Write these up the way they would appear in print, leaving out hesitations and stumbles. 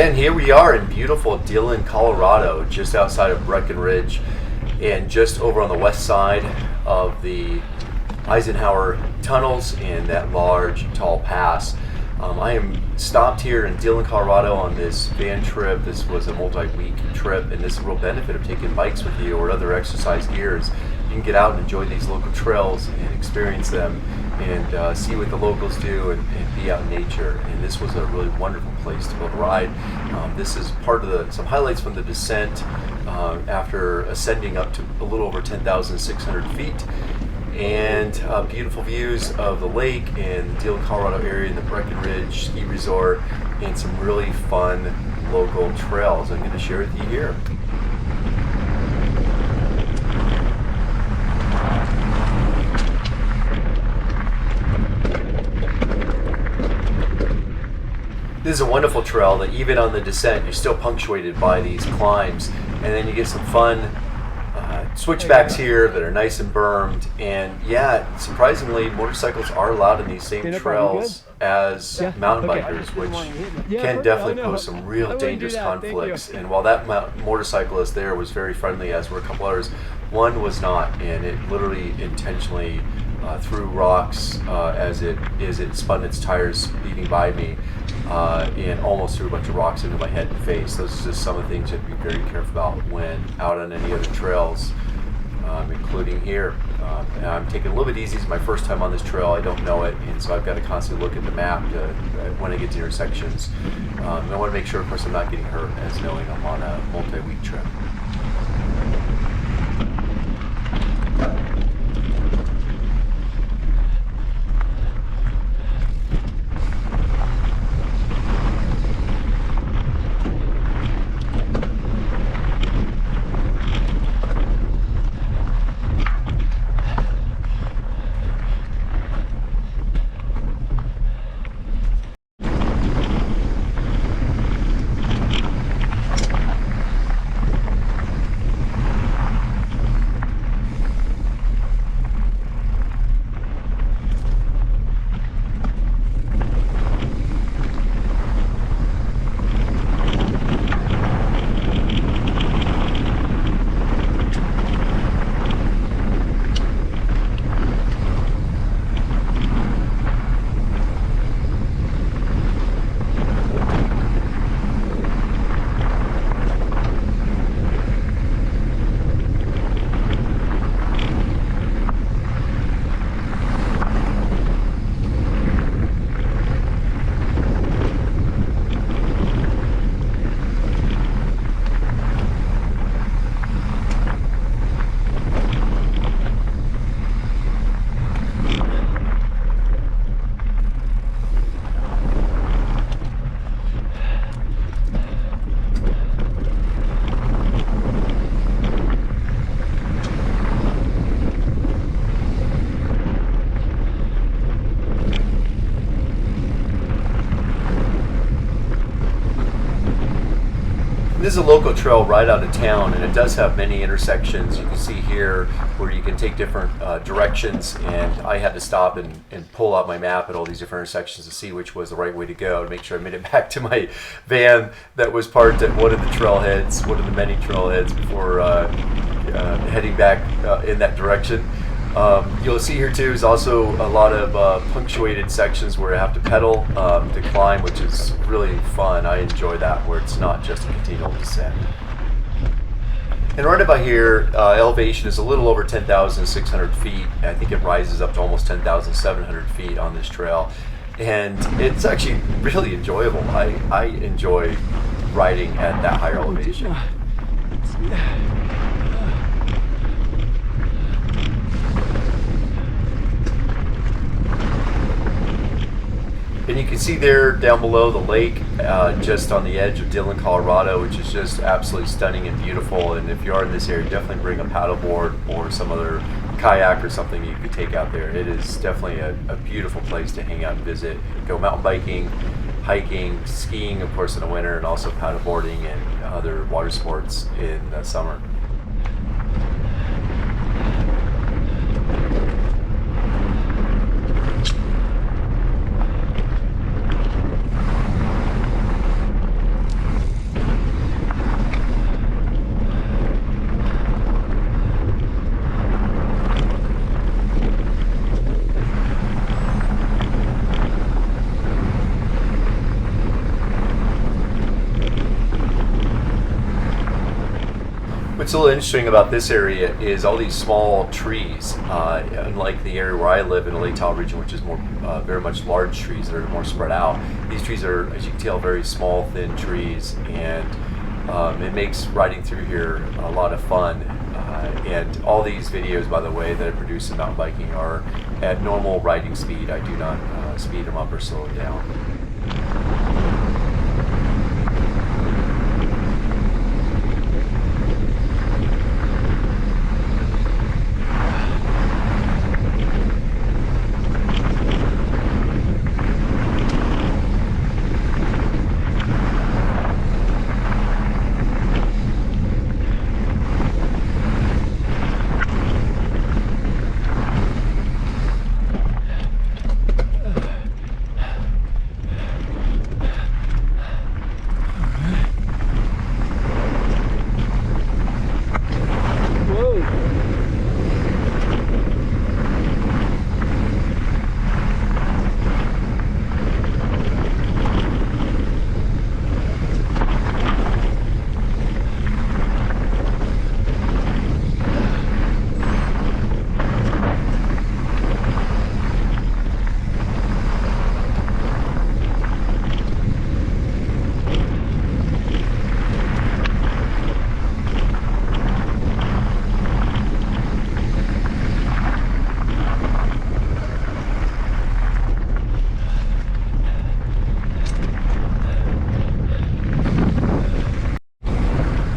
And here we are in beautiful Dillon, Colorado, just outside of Breckenridge and just over on the west side of the Eisenhower tunnels and that large, tall pass. I am stopped here in Dillon, Colorado on this van trip. This was a multi-week trip, and this is a real benefit of taking bikes with you or other exercise gears. You can get out and enjoy these local trails and experience them and see what the locals do and be out in nature. And this was a really wonderful place to go to ride. This is part of some highlights from the descent after ascending up to a little over 10,600 feet. And beautiful views of the lake and the Dillon, Colorado area and the Breckenridge ski resort and some really fun local trails I'm going to share with you here. This is a wonderful trail that even on the descent you're still punctuated by these climbs, and then you get some fun switchbacks here that are nice and bermed, and yeah, surprisingly motorcycles are allowed in these same trails as mountain bikers, which can definitely pose some real dangerous conflicts. And while that motorcyclist there was very friendly, as were a couple others, one was not, and it literally intentionally threw rocks as it spun its tires leaving by me, and almost threw a bunch of rocks into my head and face. Those are just some of the things you have to be very careful about when out on any other trails, including here. And I'm taking a little bit easy. It's my first time on this trail. I don't know it, and so I've got to constantly look at the map when I get to intersections. I want to make sure, of course, I'm not getting hurt, as knowing I'm on a multi-week trip. This is a local trail right out of town, and it does have many intersections. You can see here where you can take different directions, and I had to stop and pull out my map at all these different intersections to see which was the right way to go, to make sure I made it back to my van that was parked at one of the trailheads, one of the many trailheads, before heading back in that direction. You'll see here too is also a lot of punctuated sections where I have to pedal to climb, which is really fun. I enjoy that, where it's not just a continual descent. And right about here, elevation is a little over 10,600 feet. I think it rises up to almost 10,700 feet on this trail. And it's actually really enjoyable. I enjoy riding at that higher elevation. And you can see there down below the lake, just on the edge of Dillon, Colorado, which is just absolutely stunning and beautiful. And if you are in this area, definitely bring a paddleboard or some other kayak or something you could take out there. It is definitely a beautiful place to hang out and visit. Go mountain biking, hiking, skiing, of course, in the winter, and also paddleboarding and other water sports in the summer. What's a little interesting about this area is all these small trees. Unlike the area where I live in the Lake Tahoe region, which is more very much large trees that are more spread out. These trees are, as you can tell, very small, thin trees, and it makes riding through here a lot of fun. And all these videos, by the way, that I produce in mountain biking are at normal riding speed. I do not speed them up or slow them down.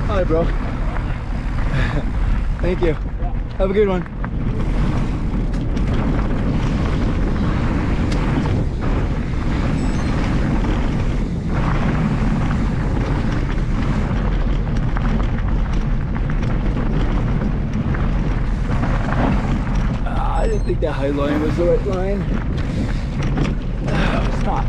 Hi, bro. Thank you. Have a good one. I didn't think that high line was the right line. It's not.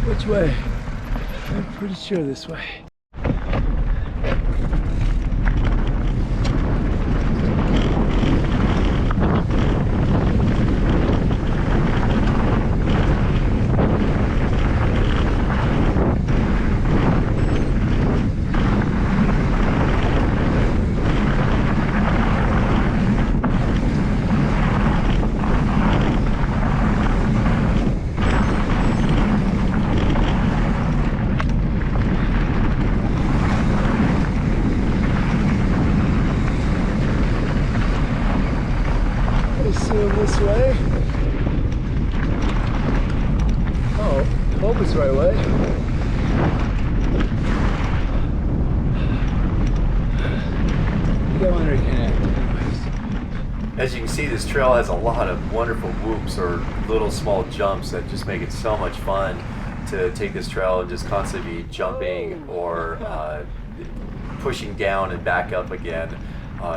Which way? I'm pretty sure this way. This way. Oh, hope it's the right way. Go under connect. As you can see, this trail has a lot of wonderful whoops or little small jumps that just make it so much fun to take this trail and just constantly be jumping or pushing down and back up again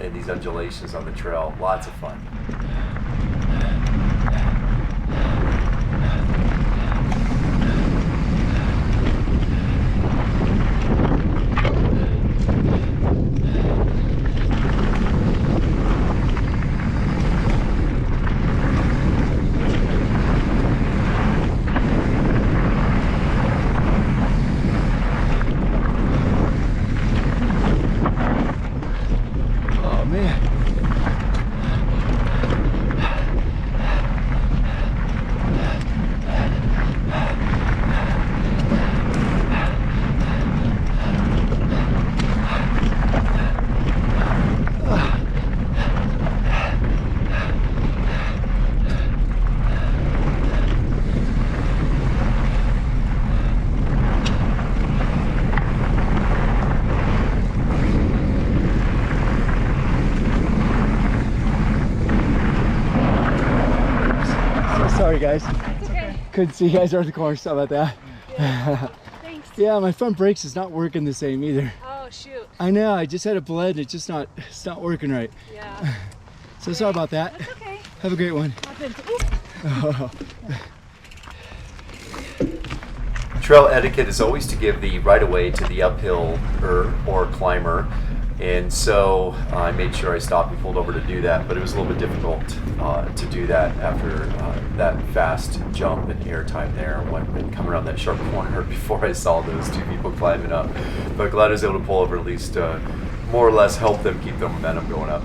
in these undulations on the trail. Lots of fun. Sorry guys. It's okay. Couldn't see you guys over the course. How about that? Yeah. Thanks. Yeah, my front brakes is not working the same either. Oh shoot. I know, I just had a blend, it's not working right. Yeah. So sorry about that. That's okay. Have a great one. Oh. Trail etiquette is always to give the right of way to the uphill or climber, and so I made sure I stopped and pulled over to do that, but it was a little bit difficult to do that after that fast jump and air time there when coming around that sharp corner before I saw those two people climbing up. But glad I was able to pull over, at least more or less help them keep the momentum going up.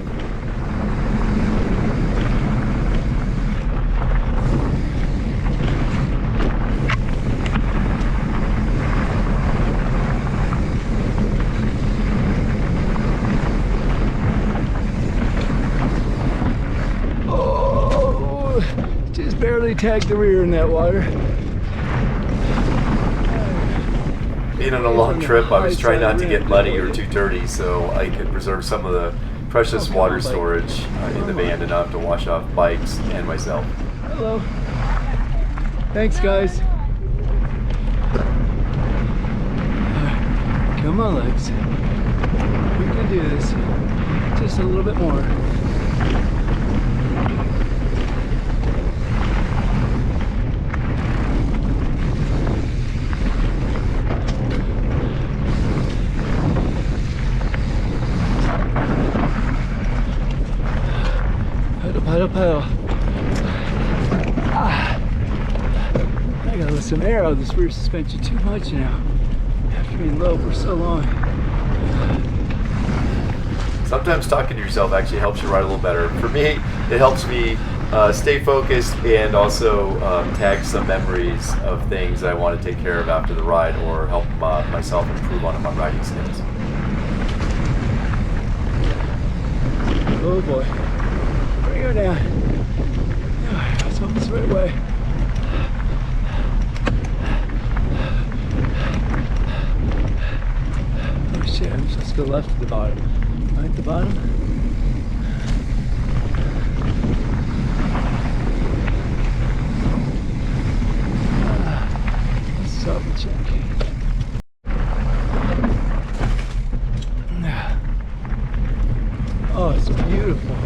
Barely tagged the rear in that water. Being on a long trip, I was trying not to get muddy or too dirty so I could preserve some of the precious water storage in the van and not have to wash off bikes and myself. Hello. Thanks, guys. Come on, legs. We can do this. Just a little bit more. Pedal, pedal. I gotta let some air out of this rear suspension too much now. After being low for so long. Sometimes talking to yourself actually helps you ride a little better. For me, it helps me stay focused and also tag some memories of things I want to take care of after the ride or help myself improve on my riding skills. Oh boy. Bring her down. Let's hope it's the right way. Oh shit, I'm supposed to go left at the bottom. Right at the bottom? Let's stop and check. Oh, it's beautiful.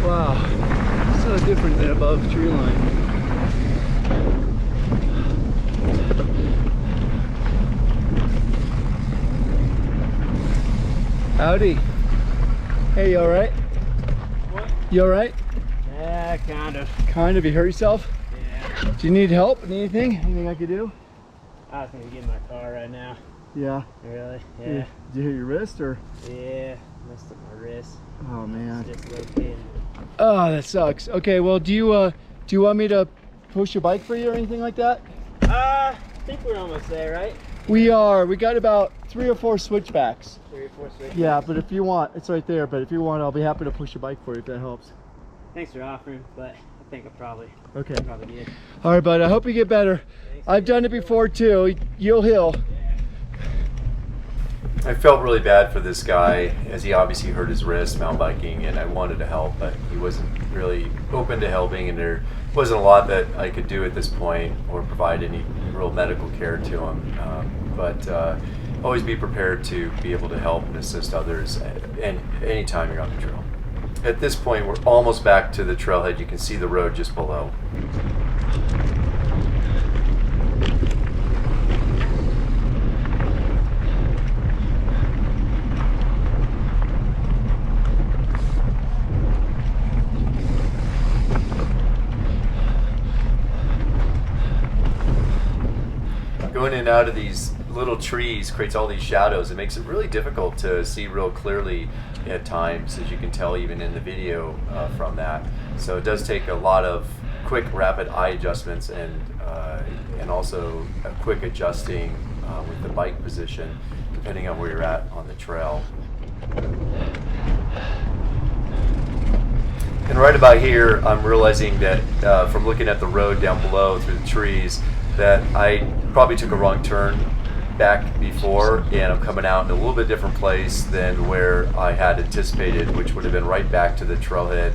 Wow, so different than above tree line. Howdy. Hey, you alright? What? You alright? Yeah, kind of. Kind of. You hurt yourself? Yeah. Do you need help? Need anything? Anything I could do? I was gonna get in my car right now. Yeah. Really? Did Yeah. you hit your wrist or? Yeah. Messed up my wrist. Oh man. It's just located. Oh, that sucks. Okay, well, do you want me to push your bike for you or anything like that? I think we're almost there, right? We are. We got about 3 or 4 switchbacks. 3 or 4 switches. Yeah, but if you want, it's right there. But if you want, I'll be happy to push your bike for you if that helps. Thanks for offering, but I think I probably did. All right, bud. I hope you get better. Thanks. I've done it before too. You'll heal. I felt really bad for this guy as he obviously hurt his wrist mountain biking, and I wanted to help, but he wasn't really open to helping, and there wasn't a lot that I could do at this point or provide any real medical care to him. But always be prepared to be able to help and assist others anytime you're on the trail. At this point, we're almost back to the trailhead. You can see the road just below. Going in and out of these little trees creates all these shadows. It makes it really difficult to see real clearly at times, as you can tell even in the video from that. So it does take a lot of quick, rapid eye adjustments and also a quick adjusting with the bike position, depending on where you're at on the trail. And right about here, I'm realizing that from looking at the road down below through the trees, that I probably took a wrong turn back before, and I'm coming out in a little bit different place than where I had anticipated, which would have been right back to the trailhead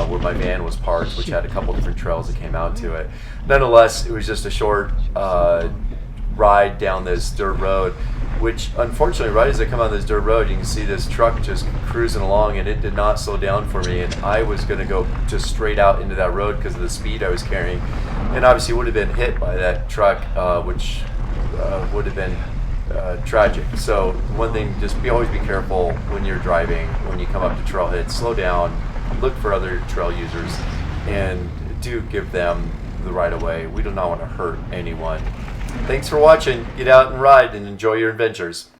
where my van was parked, which had a couple different trails that came out to it. Nonetheless, it was just a short ride down this dirt road, which unfortunately, right as I come on this dirt road, you can see this truck just cruising along, and it did not slow down for me, and I was going to go just straight out into that road because of the speed I was carrying, and obviously would have been hit by that truck, which would have been tragic. So one thing, just always be careful when you're driving, when you come up to trailhead, slow down, look for other trail users, and do give them the right of way. We do not want to hurt anyone. Thanks for watching. Get out and ride and enjoy your adventures.